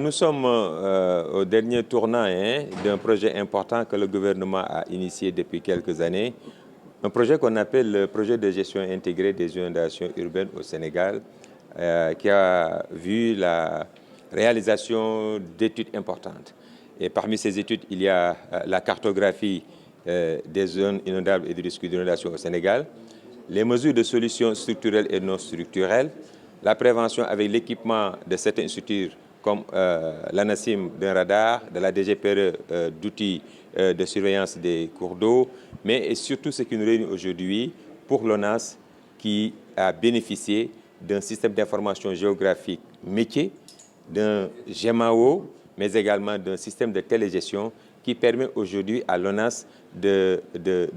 Nous sommes au dernier tournant d'un projet important que le gouvernement a initié depuis quelques années. Un projet qu'on appelle le projet de gestion intégrée des inondations urbaines au Sénégal, qui a vu la réalisation d'études importantes. Et parmi ces études, il y a la cartographie des zones inondables et du risque d'inondation au Sénégal, les mesures de solutions structurelles et non structurelles, la prévention avec l'équipement de certaines structures comme l'ANACIM d'un radar, de la DGPRE d'outils de surveillance des cours d'eau, mais et surtout ce qui nous réunit aujourd'hui pour l'ONAS qui a bénéficié d'un système d'information géographique métier, d'un GEMAO, mais également d'un système de télégestion qui permet aujourd'hui à l'ONAS de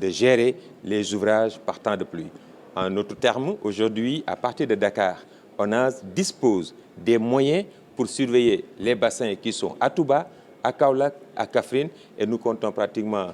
gérer les ouvrages par temps de pluie. En d'autres termes, aujourd'hui, à partir de Dakar, ONAS dispose des moyens pour surveiller les bassins qui sont à Touba, à Kaolack, à Kaffrine, et nous comptons pratiquement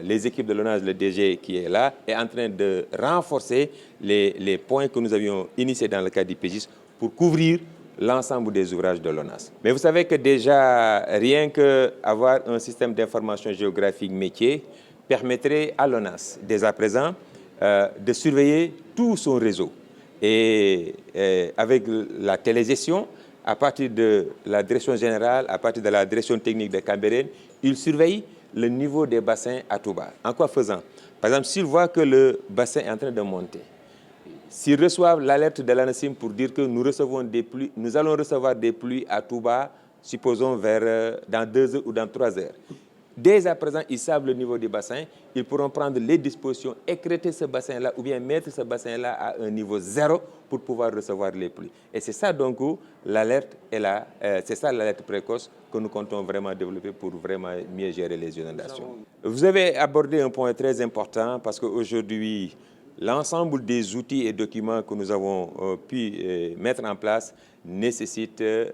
les équipes de l'ONAS, le DG qui est là, est en train de renforcer les points que nous avions initiés dans le cadre du PGIS pour couvrir l'ensemble des ouvrages de l'ONAS. Mais vous savez que déjà, rien qu'avoir un système d'information géographique métier permettrait à l'ONAS, dès à présent, de surveiller tout son réseau. Et avec la télégestion, à partir de la direction générale, à partir de la direction technique de Cambérène, il surveille le niveau des bassins à Touba. En quoi faisant? Par exemple, s'il voit que le bassin est en train de monter, s'ils reçoivent l'alerte de l'ANACIM pour dire que nous allons recevoir des pluies à Touba, supposons dans 2 heures ou dans 3 heures. Dès à présent, ils savent le niveau du bassin, ils pourront prendre les dispositions, écrêter ce bassin-là ou bien mettre ce bassin-là à un niveau 0 pour pouvoir recevoir les pluies. Et c'est ça donc l'alerte est là, c'est ça l'alerte précoce que nous comptons vraiment développer pour vraiment mieux gérer les inondations. Vous avez abordé un point très important parce qu'aujourd'hui, l'ensemble des outils et documents que nous avons pu mettre en place nécessite de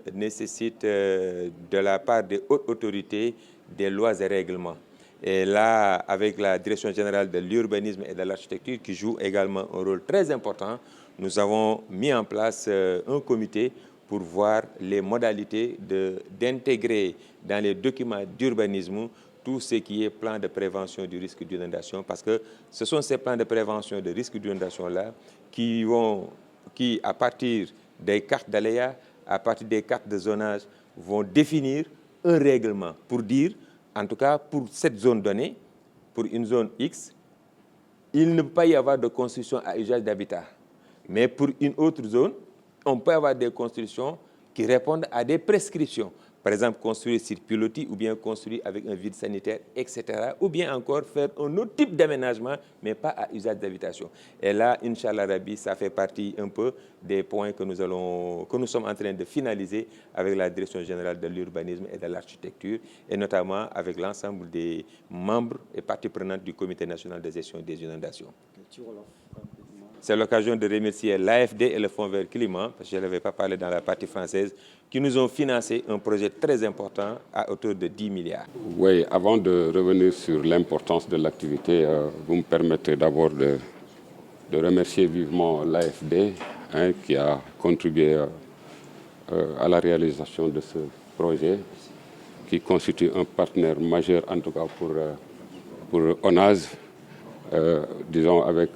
la part des hautes autorités des lois et règlements. Et là, avec la Direction générale de l'urbanisme et de l'architecture qui joue également un rôle très important, nous avons mis en place un comité pour voir les modalités d'intégrer dans les documents d'urbanisme tout ce qui est plan de prévention du risque d'inondation, parce que ce sont ces plans de prévention de risque d'inondation-là qui, à partir des cartes d'aléas, à partir des cartes de zonage, vont définir un règlement pour dire, en tout cas pour cette zone donnée, pour une zone X, il ne peut pas y avoir de construction à usage d'habitat. Mais pour une autre zone, on peut avoir des constructions qui répondent à des prescriptions. Par exemple, construire sur pilotis ou bien construire avec un vide sanitaire, etc. Ou bien encore faire un autre type d'aménagement, mais pas à usage d'habitation. Et là, Inch'Allah Rabbi, ça fait partie un peu des points que nous sommes en train de finaliser avec la Direction générale de l'urbanisme et de l'architecture, et notamment avec l'ensemble des membres et parties prenantes du Comité national de gestion des inondations. C'est l'occasion de remercier l'AFD et le Fonds vert climat, parce que je ne l'avais pas parlé dans la partie française, qui nous ont financé un projet très important à hauteur de 10 milliards. Oui, avant de revenir sur l'importance de l'activité, vous me permettez d'abord de remercier vivement l'AFD qui a contribué à la réalisation de ce projet, qui constitue un partenaire majeur en tout cas pour ONAS, disons avec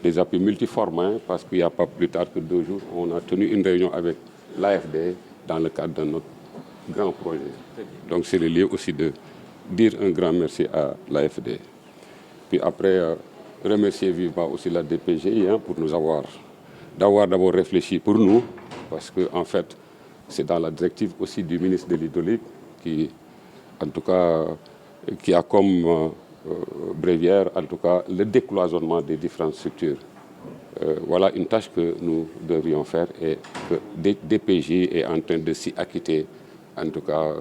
des appuis multiformes, parce qu'il n'y a pas plus tard que 2 jours, on a tenu une réunion avec l'AFD dans le cadre de notre grand projet. Donc c'est le lieu aussi de dire un grand merci à l'AFD. Puis après, remercier vivement aussi la DPGI pour d'avoir d'abord réfléchi pour nous, parce qu'en fait, c'est dans la directive aussi du ministre de l'Hydraulique qui, en tout cas, qui a comme bréviaire, en tout cas, le décloisonnement des différentes structures. Voilà une tâche que nous devrions faire et que DPJ est en train de s'y acquitter, en tout cas,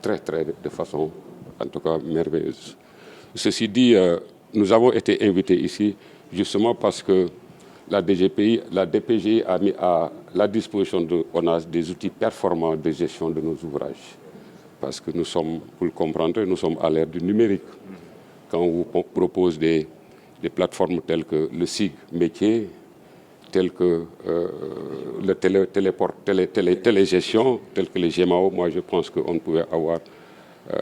de façon, en tout cas, merveilleuse. Ceci dit, nous avons été invités ici justement parce que la DPJ a mis à la disposition de ONAS des outils performants de gestion de nos ouvrages. Parce que nous sommes, pour le comprendre, nous sommes à l'ère du numérique. Quand on vous propose des plateformes telles que le SIG métier, tels que le télégestion, tels que les GMAO. Moi, je pense qu'on ne pouvait avoir,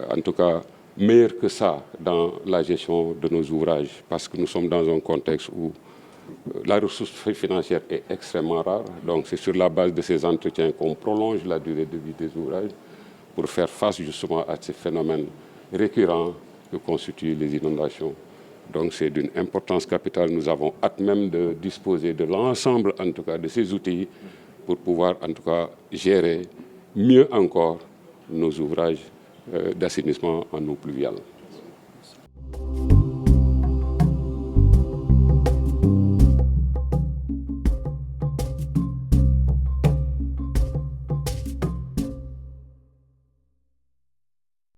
en tout cas, meilleur que ça dans la gestion de nos ouvrages, parce que nous sommes dans un contexte où la ressource financière est extrêmement rare. Donc, c'est sur la base de ces entretiens qu'on prolonge la durée de vie des ouvrages pour faire face justement à ces phénomènes récurrents que constituent les inondations. Donc, c'est d'une importance capitale. Nous avons hâte même de disposer de l'ensemble, en tout cas, de ces outils pour pouvoir, en tout cas, gérer mieux encore nos ouvrages d'assainissement en eau pluviale.